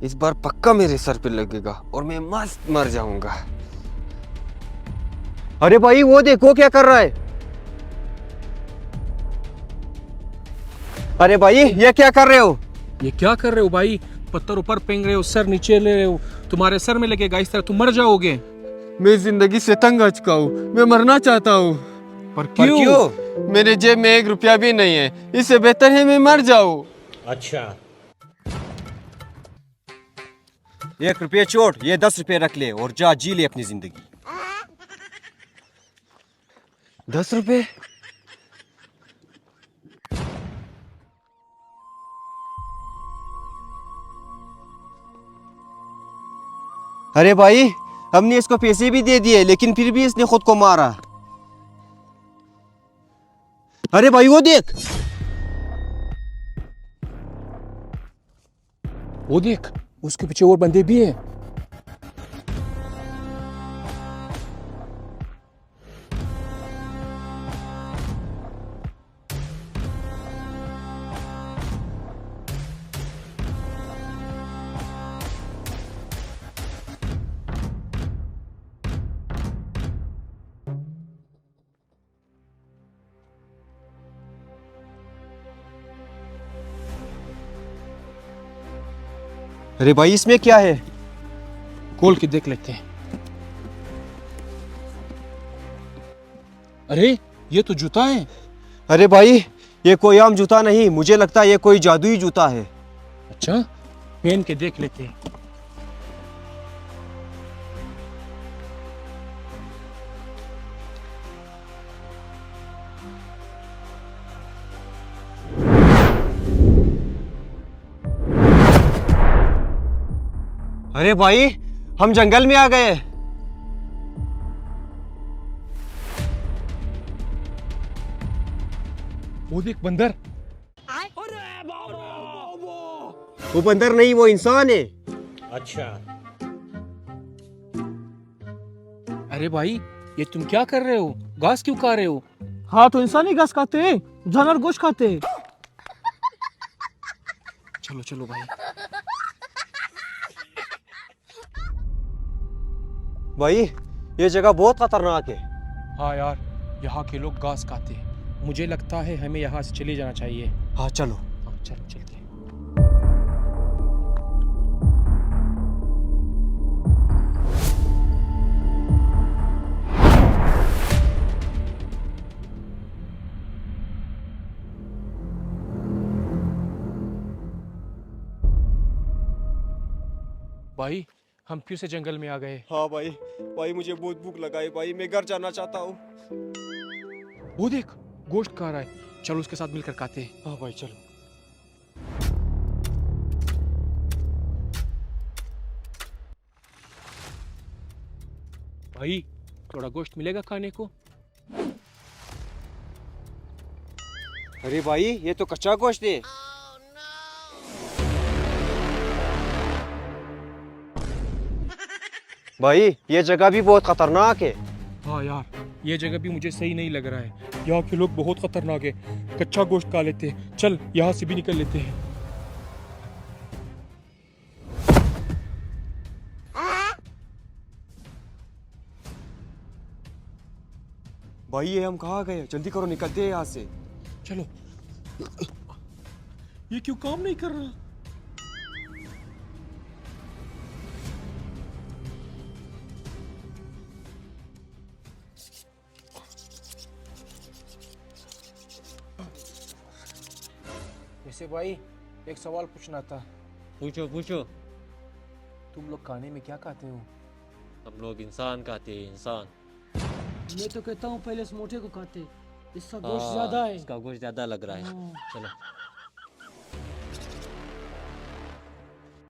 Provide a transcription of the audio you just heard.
इस बार पक्का मेरे सर पे लगेगा और मैं मस्त मर जाऊंगा। अरे भाई वो देखो क्या कर रहा है। अरे भाई ये क्या कर रहे हो? ये क्या कर रहे हो भाई? पत्थर ऊपर फेंक रहे हो, सर नीचे ले रहे हो। तुम्हारे सर में लगेगा, इस तरह तुम मर जाओगे। मैं जिंदगी से तंग आ चुका हूँ, मैं मरना चाहता हूँ। पर पर क्यों? क्यों? मेरे जेब में 1 रुपया भी नहीं है, इससे बेहतर है मैं मर जाऊं। अच्छा। 1 रुपये छोड़, ये 10 रुपये रख ले और जा जी ले अपनी जिंदगी। 10 रुपए? अरे भाई हमने इसको पैसे भी दे दिए लेकिन फिर भी इसने खुद को मारा। अरे भाई वो देख। वो देख, उसके पीछे और बंदे भी हैं। अरे भाई इसमें क्या है? खोल के देख लेते हैं। अरे ये तो जूता है। अरे भाई ये कोई आम जूता नहीं, मुझे लगता है ये कोई जादुई जूता है। अच्छा, पहन के देख लेते हैं। अरे भाई हम जंगल में आ गए। वो देख बंदर। वो बंदर नहीं, वो इंसान है। अच्छा। अरे भाई ये तुम क्या कर रहे हो? घास क्यों खा रहे हो? हाँ तो इंसान ही घास खाते हैं, जानवर गोश्त खाते हैं। चलो चलो भाई। भाई ये जगह बहुत खतरनाक है। हाँ यार, यहाँ के लोग घास खाते हैं। मुझे लगता है हमें यहाँ से चले जाना चाहिए। हाँ चलो। हाँ चल चलते हैं। भाई हम फिर से जंगल में आ गए। हाँ भाई, भाई मुझे बहुत भूख लगा है भाई, मैं घर जाना चाहता हूँ। वो देख, गोश्त खा रहा है। चलो उसके साथ मिलकर खाते हैं। हाँ भाई चलो। भाई थोड़ा गोश्त मिलेगा खाने को? अरे भाई ये तो कच्चा गोश्त है। भाई ये जगह भी बहुत खतरनाक है। हाँ यार, ये जगह भी मुझे सही नहीं लग रहा है। यहाँ के लोग बहुत खतरनाक है, कच्चा गोश्त खा लेते हैं। चल यहाँ से भी निकल लेते हैं। भाई ये हम कहाँ गए? जल्दी करो, निकलते हैं यहाँ से। चलो। ये क्यों काम नहीं कर रहा? वैसे भाई एक सवाल पूछना था। पूछो पूछो। तुम लोग खाने में क्या खाते हो? हम लोग इंसान खाते हैं, इंसान। मैं तो कहता हूँ पहले इस मोटे को खाते, इसका हाँ, गोश्त ज्यादा है। इसका गोश्त ज्यादा लग रहा है। हाँ। चलो।